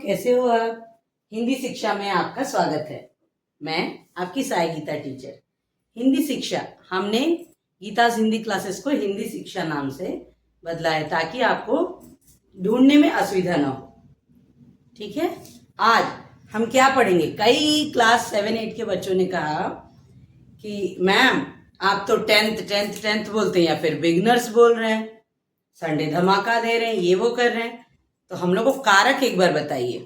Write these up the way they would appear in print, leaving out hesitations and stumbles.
कैसे हो आप? हिंदी शिक्षा में आपका स्वागत है। मैं आपकी साई गीता टीचर। हिंदी शिक्षा हमने गीतास हिंदी क्लासेस को हिंदी शिक्षा नाम से बदला है ताकि आपको ढूंढने में असुविधा ना हो। ठीक है, आज हम क्या पढ़ेंगे? कई क्लास 7-8 के बच्चों ने कहा कि मैम आप तो टेंथ बोलते हैं या फिर बिगनर्स बोल रहे हैं, संडे धमाका दे रहे हैं, ये वो कर रहे हैं, तो हम लोग को कारक एक बार बताइए।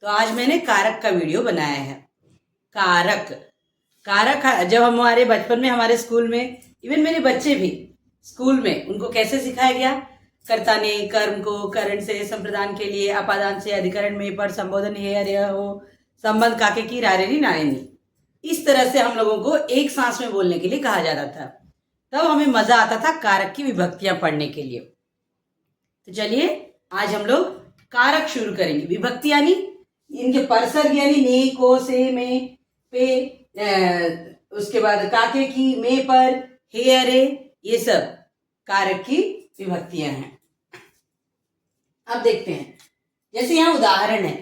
तो आज मैंने कारक का वीडियो बनाया है। कारक जब हमारे बचपन में हमारे स्कूल में, इवन मेरे बच्चे भी स्कूल में, उनको कैसे सिखाया गया? कर्ता ने कर्म को करण से संप्रदान के लिए, अपादान से अधिकरण में, पर संबोधन हे अरे हो, संबंध काके की रारेनी नारेनी, इस तरह से हम लोगों को एक सांस में बोलने के लिए कहा जाता था। तब हमें मजा आता था कारक की विभक्तियां पढ़ने के लिए। तो चलिए आज हम लोग कारक शुरू करेंगे। विभक्ति यानी इनके परसर्ग यानी ने, को, से, में, पे, उसके बाद काके की, में, पर, हे, अरे, ये सब कारक की विभक्तियां हैं। अब देखते हैं, जैसे यहाँ उदाहरण है,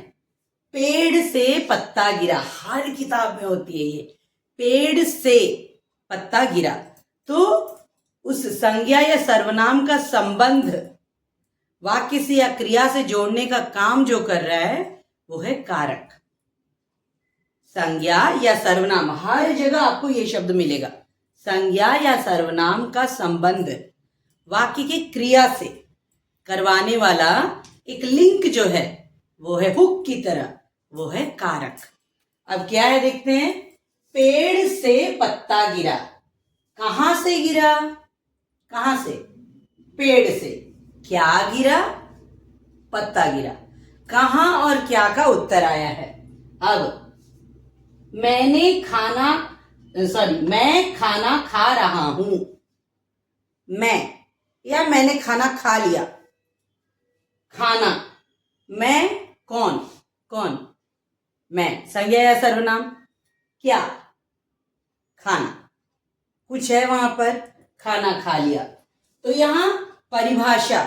पेड़ से पत्ता गिरा। हर किताब में होती है ये, पेड़ से पत्ता गिरा। तो उस संज्ञा या सर्वनाम का संबंध वाक्य से या क्रिया से जोड़ने का काम जो कर रहा है वो है कारक। संज्ञा या सर्वनाम, हर जगह आपको ये शब्द मिलेगा। संज्ञा या सर्वनाम का संबंध वाक्य की क्रिया से करवाने वाला एक लिंक जो है वो है हुक की तरह, वो है कारक। अब क्या है देखते हैं। पेड़ से पत्ता गिरा। कहां से गिरा? कहां से? पेड़ से। क्या गिरा? पत्ता गिरा। कहां और क्या का उत्तर आया है। अब मैं खाना खा रहा हूं। मैं या मैंने खाना खा लिया। खाना, मैं, कौन? कौन? मैं। संज्ञा या सर्वनाम? क्या? खाना। कुछ है वहां पर, खाना खा लिया। तो यहां परिभाषा,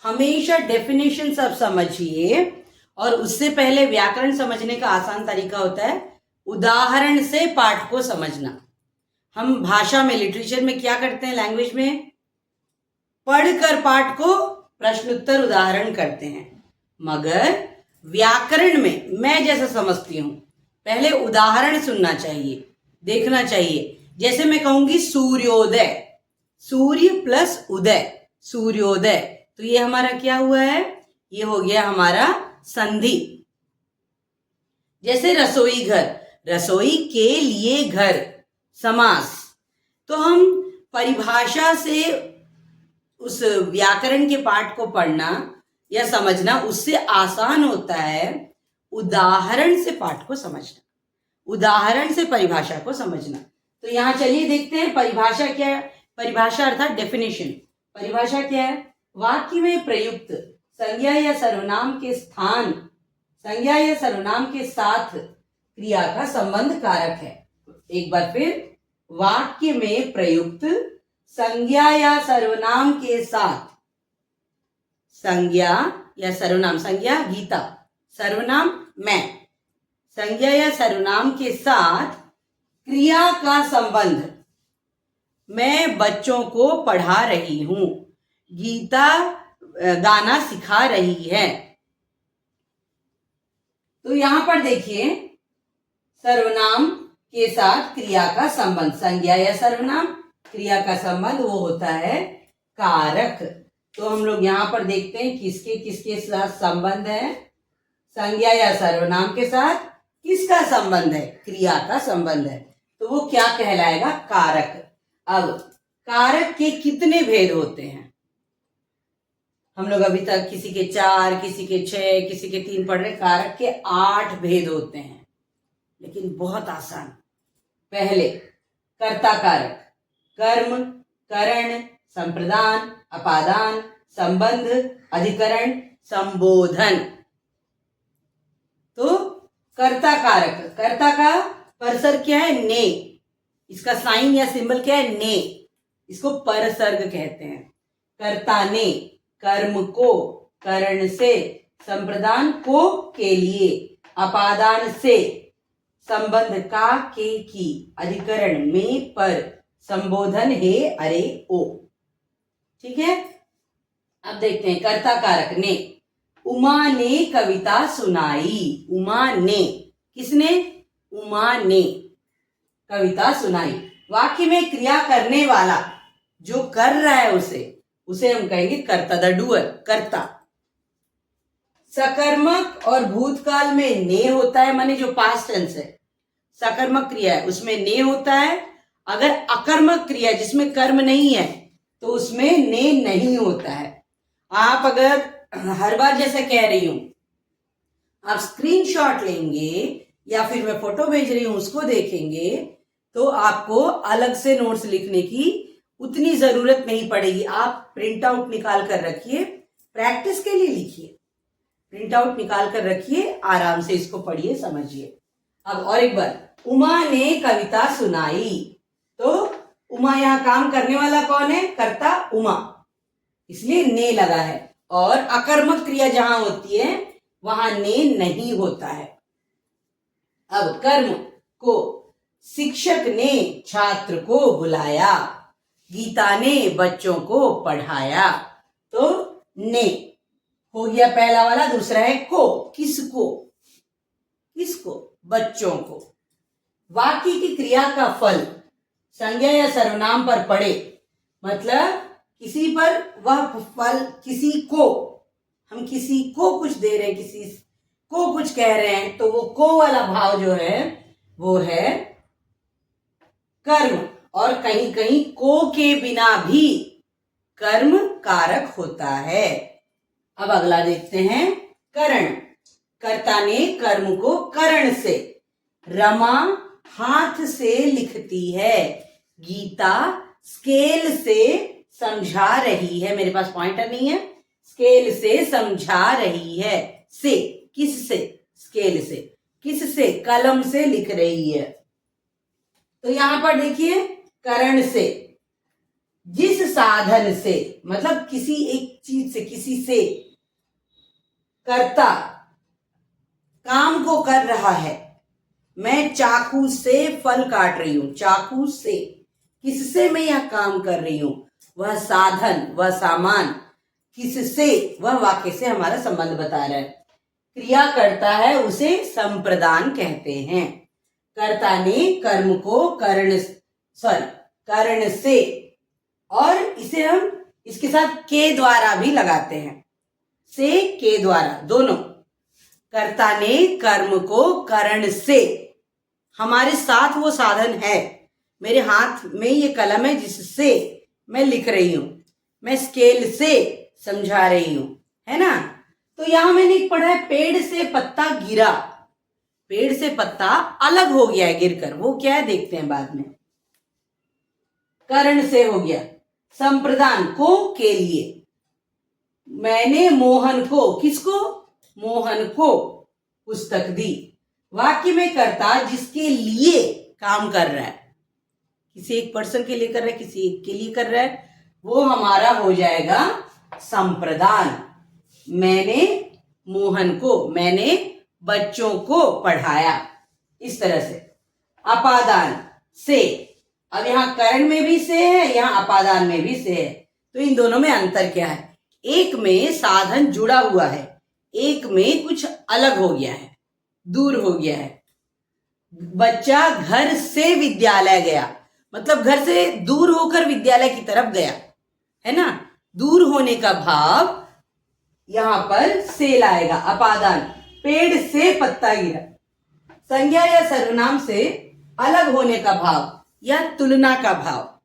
हमेशा डेफिनेशन सब समझिए, और उससे पहले व्याकरण समझने का आसान तरीका होता है उदाहरण से पाठ को समझना। हम भाषा में, लिटरेचर में क्या करते हैं, लैंग्वेज में पढ़कर पाठ को प्रश्न उत्तर उदाहरण करते हैं, मगर व्याकरण में मैं जैसा समझती हूं, पहले उदाहरण सुनना चाहिए, देखना चाहिए। जैसे मैं कहूंगी सूर्योदय, सूर्य प्लस उदय, सूर्योदय, तो ये हमारा क्या हुआ है? ये हो गया हमारा संधि। जैसे रसोई घर, रसोई के लिए घर, समास। तो हम परिभाषा से उस व्याकरण के पाठ को पढ़ना या समझना उससे आसान होता है उदाहरण से पाठ को समझना, उदाहरण से परिभाषा को समझना। तो यहां चलिए देखते हैं परिभाषा क्या है। परिभाषा अर्थात डेफिनेशन। परिभाषा क्या है? वाक्य में प्रयुक्त संज्ञा या सर्वनाम के स्थान, संज्ञा या सर्वनाम के साथ क्रिया का संबंध कारक है। एक बार फिर, वाक्य में प्रयुक्त संज्ञा या सर्वनाम के साथ, संज्ञा या सर्वनाम, संज्ञा गीता, सर्वनाम मैं, संज्ञा या सर्वनाम के साथ क्रिया का संबंध। मैं बच्चों को पढ़ा रही हूं, गीता गाना सिखा रही है। तो यहां पर देखिए, सर्वनाम के साथ क्रिया का संबंध, संज्ञा या सर्वनाम, क्रिया का संबंध वो होता है कारक। तो हम लोग यहां पर देखते हैं किसके किसके साथ संबंध है। संज्ञा या सर्वनाम के साथ किसका संबंध है? क्रिया का संबंध है, तो वो क्या कहलाएगा? कारक। अब कारक के कितने भेद होते हैं? हम लोग अभी तक किसी के 4, किसी के 6, किसी के 3 पढ़ रहे। कारक के 8 भेद होते हैं, लेकिन बहुत आसान। पहले कर्ता कारक, कर्म, करण, संप्रदान, अपादान, संबंध, अधिकरण, संबोधन। तो कर्ता कारक, कर्ता का परसर्ग क्या है? ने। इसका साइन या सिंबल क्या है? ने। इसको परसर्ग कहते हैं। कर्ता ने कर्म को करण से संप्रदान को के लिए, अपादान से, संबंध का के की, अधिकरण में पर, संबोधन हे अरे ओ। ठीक है, अब देखते हैं कर्ता कारक ने। उमा ने कविता सुनाई। उमा ने, किसने? उमा ने कविता सुनाई। वाक्य में क्रिया करने वाला जो कर रहा है उसे हम कहेंगे कर्ता, द डूअर, कर्ता। सकर्मक और भूतकाल में ने होता है, माने जो पास्ट टेंस है, सकर्मक क्रिया है उसमें ने होता है। अगर अकर्मक क्रिया जिसमें कर्म नहीं है तो उसमें ने नहीं होता है। आप अगर हर बार जैसे कह रही हूं, आप स्क्रीनशॉट लेंगे या फिर मैं फोटो भेज रही हूं उसको देखेंगे तो आपको अलग से नोट्स लिखने की उतनी जरूरत नहीं पड़ेगी। आप प्रिंट आउट निकाल कर रखिए, प्रैक्टिस के लिए लिखिए, प्रिंट आउट निकाल कर रखिए, आराम से इसको पढ़िए, समझिए। अब और एक बार, उमा ने कविता सुनाई, तो उमा यहां काम करने वाला कौन है? कर्ता उमा, इसलिए ने लगा है। और अकर्मक क्रिया जहां होती है वहां ने नहीं होता है। अब कर्म को, शिक्षक ने छात्र को बुलाया, गीता ने बच्चों को पढ़ाया, तो ने हो गया पहला वाला। दूसरा है को, किसको? किसको? बच्चों को। वाक्य की क्रिया का फल संज्ञा या सर्वनाम पर पड़े, मतलब किसी पर वह फल, किसी को, हम किसी को कुछ दे रहे हैं, किसी को कुछ कह रहे हैं, तो वो को वाला भाव जो है वो है कर्म। और कहीं कहीं को के बिना भी कर्म कारक होता है। अब अगला देखते हैं, करण। कर्ता ने कर्म को करण से, रमा हाथ से लिखती है, गीता स्केल से समझा रही है। मेरे पास पॉइंटर नहीं है, स्केल से समझा रही है। से, किस से? स्केल से। किस से? कलम से लिख रही है। तो यहां पर देखिए, करण से, जिस साधन से, मतलब किसी एक चीज से, किसी से कर्ता काम को कर रहा है। मैं चाकू से फल काट रही हूं, चाकू से, किससे मैं यह काम कर रही हूं? वह साधन, वह सामान, किससे? वह वाक्य से हमारा संबंध बता रहा है। क्रिया करता है उसे संप्रदान कहते हैं। कर्ता ने कर्म को करण से, और इसे हम इसके साथ के द्वारा भी लगाते हैं, से के द्वारा, दोनों। कर्ता ने कर्म को करण से, हमारे साथ वो साधन है, मेरे हाथ में ये कलम है जिससे मैं लिख रही हूं, मैं स्केल से समझा रही हूं, है ना। तो यहां मैंने पढ़ा है, पेड़ से पत्ता गिरा, पेड़ से पत्ता अलग हो गया है गिरकर, वो क्या है देखते हैं बाद में। करण से हो गया, संप्रदान को के लिए, मैंने मोहन को, किसको? मोहन को पुस्तक दी। वाक्य में कर्ता जिसके लिए काम कर रहा है, किसी एक पर्सन के लिए कर रहा है, किसी एक के लिए कर रहा है, वो हमारा हो जाएगा संप्रदान। मैंने मोहन को, मैंने बच्चों को पढ़ाया, इस तरह से। अपादान से, अब यहां करण में भी से है, यहां अपादान में भी से है, तो इन दोनों में अंतर क्या है? एक में साधन जुड़ा हुआ है, एक में कुछ अलग हो गया है, दूर हो गया है। बच्चा घर से विद्यालय गया, मतलब घर से दूर होकर विद्यालय की तरफ गया, है ना। दूर होने का भाव यहां पर से लाएगा, अपादान। पेड़ से पत्ता गिरा, संज्ञा या सर्वनाम से अलग होने का भाव या तुलना का भाव,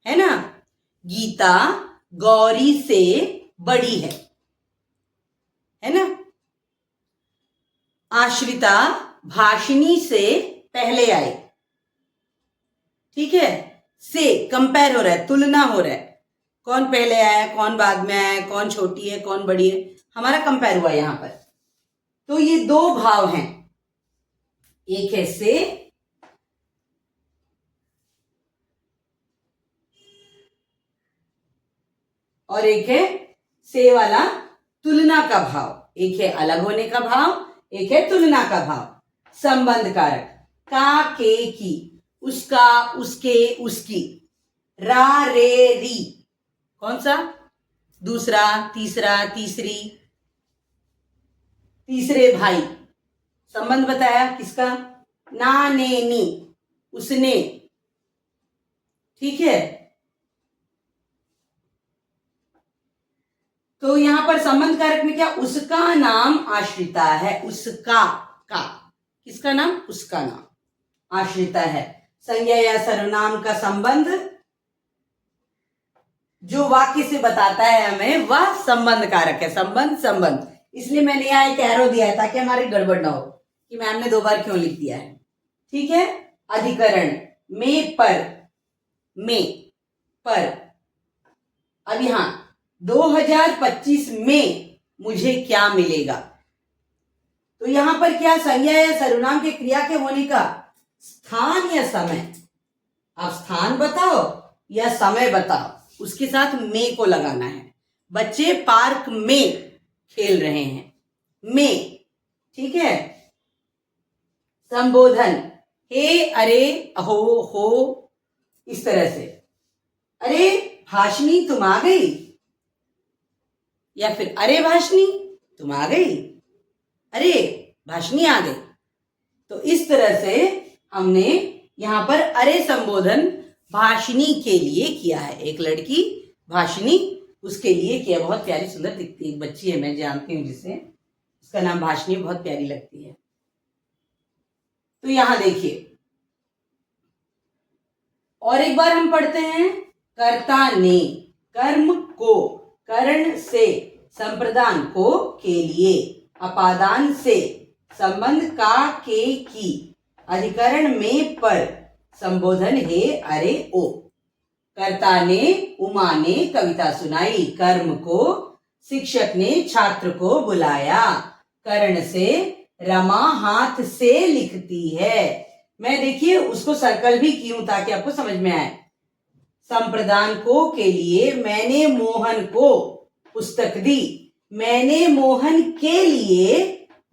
है ना। गीता गौरी से बड़ी है ना। आश्रिता भाषिनी से पहले आई, ठीक है। से कंपेयर हो रहा है, तुलना हो रहा है, कौन पहले आया, कौन बाद में आया, कौन छोटी है, कौन बड़ी है, हमारा कंपेयर हुआ यहां पर। तो ये दो भाव हैं, एक है से और एक है से वाला तुलना का भाव, एक है अलग होने का भाव, एक है तुलना का भाव। संबंध कारक का, के, की, उसका, उसके, उसकी। रा, रे, री, कौन सा? दूसरा, तीसरा, तीसरी, तीसरे भाई। संबंध बताया किसका? ना, ने, नी, उसने। ठीक है, तो यहां पर संबंध कारक में क्या? उसका नाम आश्रिता है। उसका, का, किसका नाम? उसका नाम आश्रिता है। संज्ञा या सर्वनाम का संबंध जो वाक्य से बताता है हमें, वह संबंध कारक है। संबंध, संबंध, इसलिए मैंने यहाँ एक एरो दिया है ताकि हमारी गड़बड़ ना हो कि मैम ने 2 बार क्यों लिख दिया है। ठीक है, अधिकरण में, में, पर। अब यहां 2025 में मुझे क्या मिलेगा? तो यहां पर क्या संज्ञा या सर्वनाम के क्रिया के होने का स्थान या समय? आप स्थान बताओ या समय बताओ, उसके साथ में को लगाना है। बच्चे पार्क में खेल रहे हैं, में। ठीक है, संबोधन हे, अरे, अहो, हो, इस तरह से। अरे भाषणी तुम आ गई, या फिर अरे भाषणी तुम आ गई, अरे भाषणी आ गई। तो इस तरह से हमने यहां पर अरे संबोधन भाषिणी के लिए किया है। एक लड़की भाषिणी, उसके लिए किया। बहुत प्यारी सुंदर दिखती है, बच्ची है, मैं जानती हूँ जिसे, उसका नाम भाषिणी, बहुत प्यारी लगती है। तो यहां देखिए, और एक बार हम पढ़ते हैं। कर्ता ने, कर्म को, करण से, संप्रदान को, के लिए, अपादान से, संबंध का, के, की, अधिकरण में, पर, संबोधन हे, अरे, ओ। कर्ता ने, उमा ने कविता सुनाई। कर्म को, शिक्षक ने छात्र को बुलाया। करण से, रमा हाथ से लिखती है। मैं देखिए उसको सर्कल भी की हूं ताकि आपको समझ में आए। संप्रदान को, के लिए, मैंने मोहन को पुस्तक दी। मैंने मोहन के लिए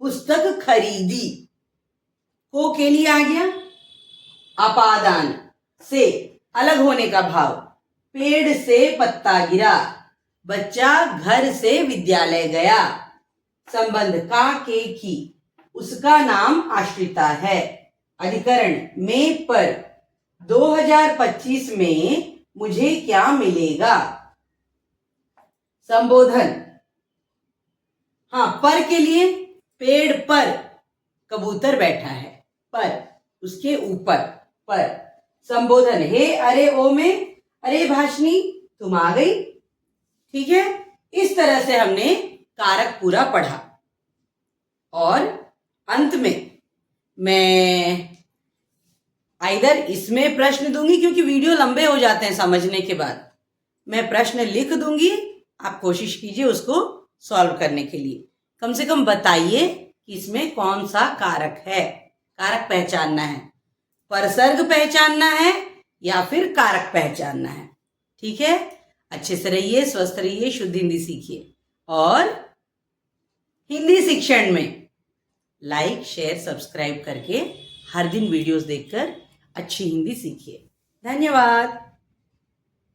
पुस्तक खरीदी। को, के लिए आ गया। अपादान से, अलग होने का भाव। पेड़ से पत्ता गिरा, बच्चा घर से विद्यालय गया। संबंध का, के, की, उसका नाम आश्रिता है। अधिकरण में, पर, 2025 में मुझे क्या मिलेगा? संबोधन, हाँ, पर के लिए, पेड़ पर कबूतर बैठा है, पर, उसके ऊपर, पर। संबोधन हे, अरे, ओ में, अरे भाषणी तुम आ गई। ठीक है, इस तरह से हमने कारक पूरा पढ़ा। और अंत में मैं आइदर इसमें प्रश्न दूंगी, क्योंकि वीडियो लंबे हो जाते हैं समझने के बाद, मैं प्रश्न लिख दूंगी, आप कोशिश कीजिए उसको सॉल्व करने के लिए। कम से कम बताइए कि इसमें कौन सा कारक है। कारक पहचानना है, परसर्ग पहचानना है या फिर कारक पहचानना है। ठीक है, अच्छे से रहिए, स्वस्थ रहिए, शुद्ध हिंदी सीखिए। और हिंदी शिक्षण में लाइक, शेयर, सब्सक्राइब करके हर दिन वीडियोस देखकर अच्छी हिंदी सीखिए। धन्यवाद।